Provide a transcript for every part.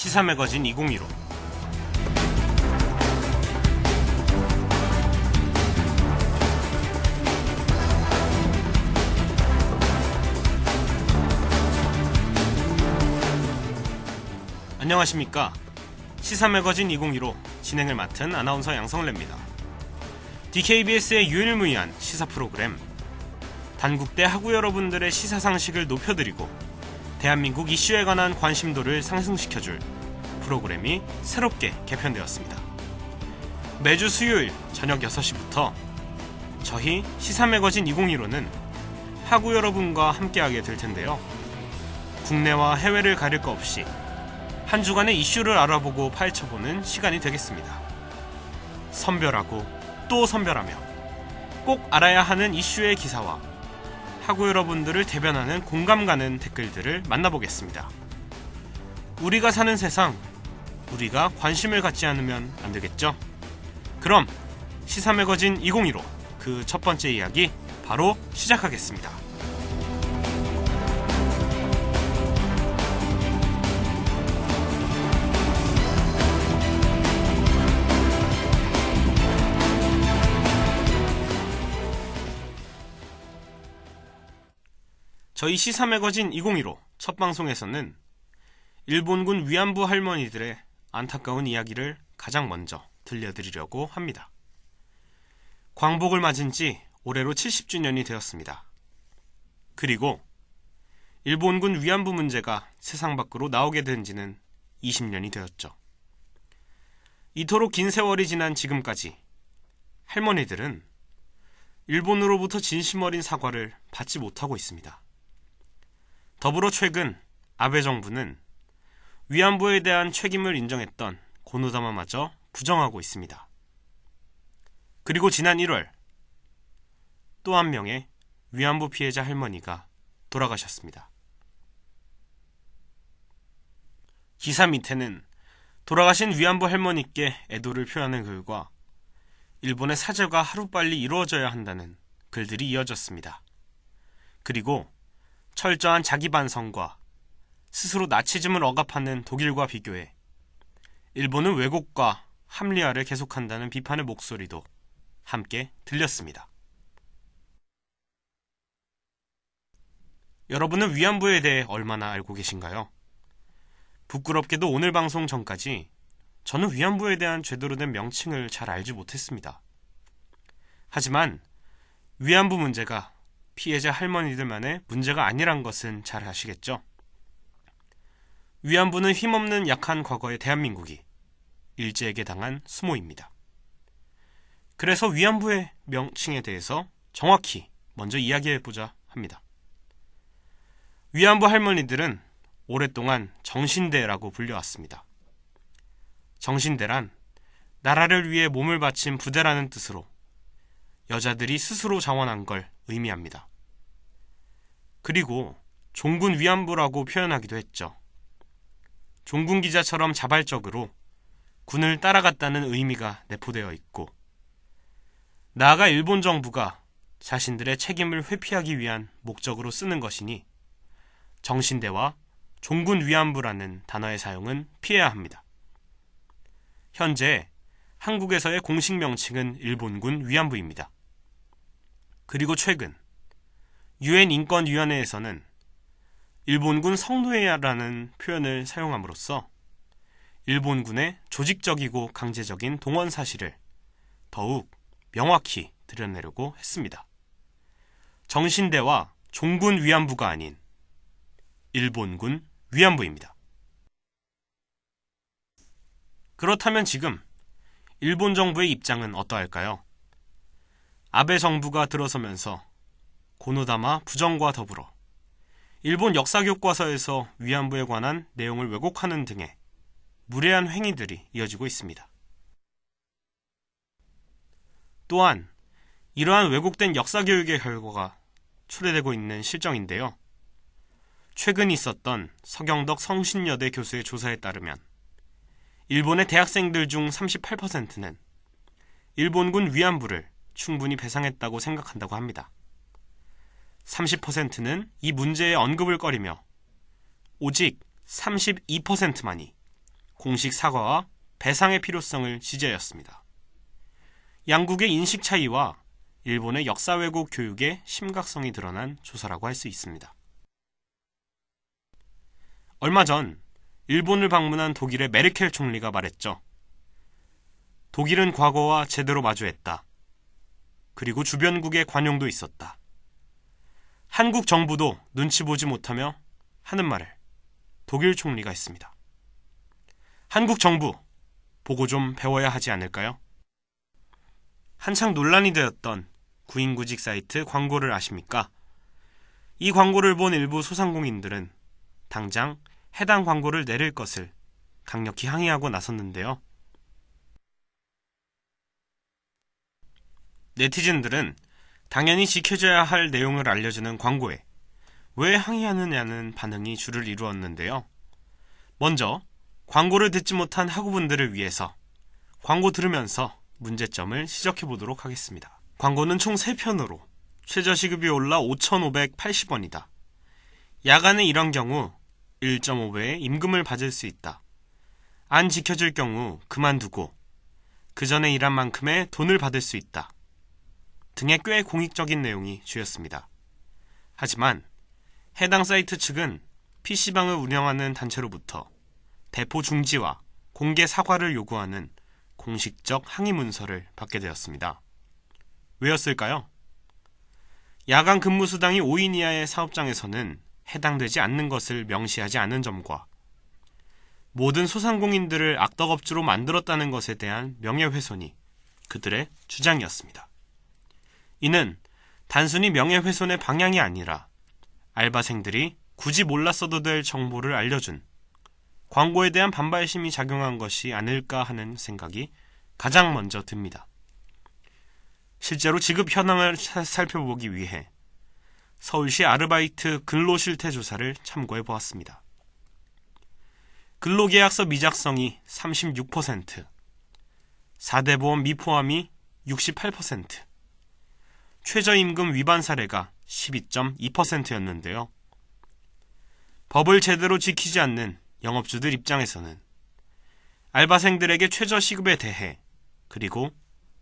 시사매거진 2015. 안녕하십니까. 시사매거진 2015 진행을 맡은 아나운서 양성래입니다. DKBS의 유일무이한 시사 프로그램, 단국대 학우 여러분들의 시사상식을 높여드리고 대한민국 이슈에 관한 관심도를 상승시켜줄 프로그램이 새롭게 개편되었습니다. 매주 수요일 저녁 6시부터 저희 시사매거진 2015는 학우 여러분과 함께하게 될 텐데요. 국내와 해외를 가릴 거 없이 한 주간의 이슈를 알아보고 파헤쳐보는 시간이 되겠습니다. 선별하고 또 선별하며 꼭 알아야 하는 이슈의 기사와 학우 여러분들을 대변하는 공감 가는 댓글들을 만나보겠습니다. 우리가 사는 세상, 우리가 관심을 갖지 않으면 안 되겠죠? 그럼 시사매거진 2015 그 첫 번째 이야기 바로 시작하겠습니다. 저희 시사매거진 2015 첫 방송에서는 일본군 위안부 할머니들의 안타까운 이야기를 가장 먼저 들려드리려고 합니다. 광복을 맞은 지 올해로 70주년이 되었습니다. 그리고 일본군 위안부 문제가 세상 밖으로 나오게 된 지는 20년이 되었죠. 이토록 긴 세월이 지난 지금까지 할머니들은 일본으로부터 진심 어린 사과를 받지 못하고 있습니다. 더불어 최근 아베 정부는 위안부에 대한 책임을 인정했던 고노다마마저 부정하고 있습니다. 그리고 지난 1월 또 한 명의 위안부 피해자 할머니가 돌아가셨습니다. 기사 밑에는 돌아가신 위안부 할머니께 애도를 표하는 글과 일본의 사죄가 하루빨리 이루어져야 한다는 글들이 이어졌습니다. 그리고 철저한 자기 반성과 스스로 나치즘을 억압하는 독일과 비교해 일본은 왜곡과 합리화를 계속한다는 비판의 목소리도 함께 들렸습니다. 여러분은 위안부에 대해 얼마나 알고 계신가요? 부끄럽게도 오늘 방송 전까지 저는 위안부에 대한 제대로 된 명칭을 잘 알지 못했습니다. 하지만 위안부 문제가 피해자 할머니들만의 문제가 아니란 것은 잘 아시겠죠? 위안부는 힘없는 약한 과거의 대한민국이 일제에게 당한 수모입니다. 그래서 위안부의 명칭에 대해서 정확히 먼저 이야기해보자 합니다. 위안부 할머니들은 오랫동안 정신대라고 불려왔습니다. 정신대란 나라를 위해 몸을 바친 부대라는 뜻으로 여자들이 스스로 자원한 걸 의미합니다. 그리고 종군 위안부라고 표현하기도 했죠. 종군 기자처럼 자발적으로 군을 따라갔다는 의미가 내포되어 있고, 나아가 일본 정부가 자신들의 책임을 회피하기 위한 목적으로 쓰는 것이니 정신대와 종군 위안부라는 단어의 사용은 피해야 합니다. 현재 한국에서의 공식 명칭은 일본군 위안부입니다. 그리고 최근 유엔 인권위원회에서는 일본군 성노예라는 표현을 사용함으로써 일본군의 조직적이고 강제적인 동원 사실을 더욱 명확히 드러내려고 했습니다. 정신대와 종군 위안부가 아닌 일본군 위안부입니다. 그렇다면 지금 일본 정부의 입장은 어떠할까요? 아베 정부가 들어서면서 고노다마 부정과 더불어 일본 역사교과서에서 위안부에 관한 내용을 왜곡하는 등의 무례한 행위들이 이어지고 있습니다. 또한 이러한 왜곡된 역사교육의 결과가 초래되고 있는 실정인데요. 최근 있었던 서경덕 성신여대 교수의 조사에 따르면 일본의 대학생들 중 38%는 일본군 위안부를 충분히 배상했다고 생각한다고 합니다. 30%는 이 문제에 언급을 꺼리며 오직 32%만이 공식 사과와 배상의 필요성을 지지하였습니다. 양국의 인식 차이와 일본의 역사 왜곡 교육의 심각성이 드러난 조사라고 할 수 있습니다. 얼마 전 일본을 방문한 독일의 메르켈 총리가 말했죠. 독일은 과거와 제대로 마주했다. 그리고 주변국의 관용도 있었다. 한국 정부도 눈치 보지 못하며 하는 말을 독일 총리가 했습니다. 한국 정부, 보고 좀 배워야 하지 않을까요? 한창 논란이 되었던 구인구직 사이트 광고를 아십니까? 이 광고를 본 일부 소상공인들은 당장 해당 광고를 내릴 것을 강력히 항의하고 나섰는데요. 네티즌들은 당연히 지켜져야 할 내용을 알려주는 광고에 왜 항의하느냐는 반응이 주를 이루었는데요. 먼저 광고를 듣지 못한 학우분들을 위해서 광고 들으면서 문제점을 지적해보도록 하겠습니다. 광고는 총 3편으로 최저시급이 올라 5,580원이다. 야간에 일한 경우 1.5배의 임금을 받을 수 있다. 안 지켜줄 경우 그만두고 그 전에 일한 만큼의 돈을 받을 수 있다. 등의 꽤 공익적인 내용이 주였습니다. 하지만 해당 사이트 측은 PC방을 운영하는 단체로부터 배포 중지와 공개 사과를 요구하는 공식적 항의 문서를 받게 되었습니다. 왜였을까요? 야간 근무 수당이 5인 이하의 사업장에서는 해당되지 않는 것을 명시하지 않은 점과 모든 소상공인들을 악덕업주로 만들었다는 것에 대한 명예훼손이 그들의 주장이었습니다. 이는 단순히 명예훼손의 방향이 아니라 알바생들이 굳이 몰랐어도 될 정보를 알려준 광고에 대한 반발심이 작용한 것이 아닐까 하는 생각이 가장 먼저 듭니다. 실제로 지급 현황을 살펴보기 위해 서울시 아르바이트 근로실태 조사를 참고해 보았습니다. 근로계약서 미작성이 36%, 4대 보험 미포함이 68%, 최저임금 위반 사례가 12.2%였는데요. 법을 제대로 지키지 않는 영업주들 입장에서는 알바생들에게 최저시급에 대해 그리고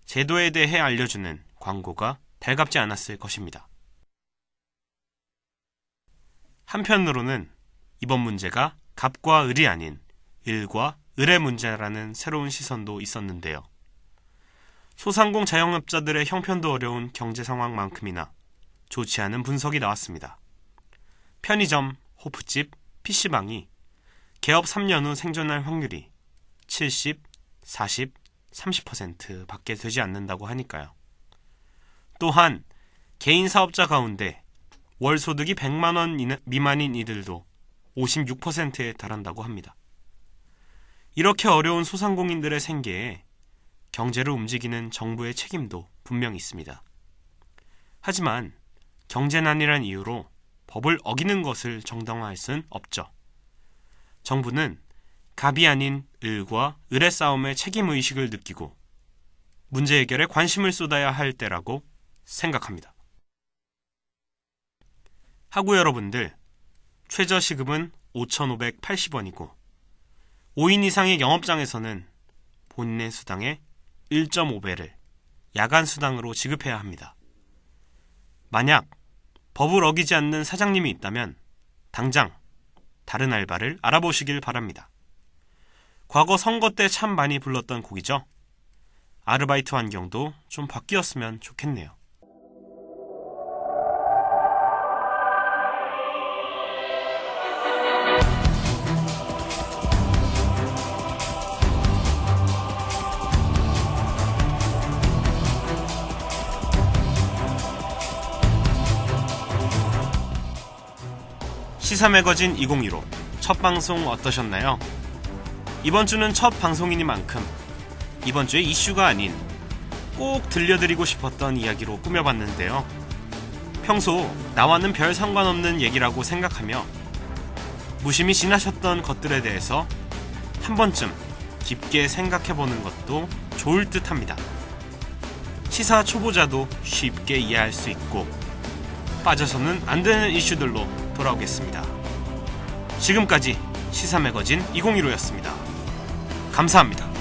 제도에 대해 알려주는 광고가 달갑지 않았을 것입니다. 한편으로는 이번 문제가 갑과 을이 아닌 일과 을의 문제라는 새로운 시선도 있었는데요. 소상공 자영업자들의 형편도 어려운 경제 상황만큼이나 좋지 않은 분석이 나왔습니다. 편의점, 호프집, PC방이 개업 3년 후 생존할 확률이 70, 40, 30% 밖에 되지 않는다고 하니까요. 또한 개인 사업자 가운데 월 소득이 100만 원 미만인 이들도 56%에 달한다고 합니다. 이렇게 어려운 소상공인들의 생계에 경제를 움직이는 정부의 책임도 분명히 있습니다. 하지만 경제난이란 이유로 법을 어기는 것을 정당화할 수는 없죠. 정부는 갑이 아닌 을과 을의 싸움에 책임의식을 느끼고 문제 해결에 관심을 쏟아야 할 때라고 생각합니다. 학우 여러분들, 최저시급은 5,580원이고 5인 이상의 영업장에서는 본인의 수당의 1.5배를 야간 수당으로 지급해야 합니다. 만약 법을 어기지 않는 사장님이 있다면 당장 다른 알바를 알아보시길 바랍니다. 과거 선거 때 참 많이 불렀던 곡이죠. 아르바이트 환경도 좀 바뀌었으면 좋겠네요. 시사매거진 2015 첫 방송 어떠셨나요? 이번 주는 첫 방송이니만큼 이번 주의 이슈가 아닌 꼭 들려드리고 싶었던 이야기로 꾸며봤는데요. 평소 나와는 별 상관없는 얘기라고 생각하며 무심히 지나셨던 것들에 대해서 한 번쯤 깊게 생각해보는 것도 좋을 듯 합니다. 시사 초보자도 쉽게 이해할 수 있고 빠져서는 안 되는 이슈들로 돌아오겠습니다. 지금까지 시사매거진 2015였습니다. 감사합니다.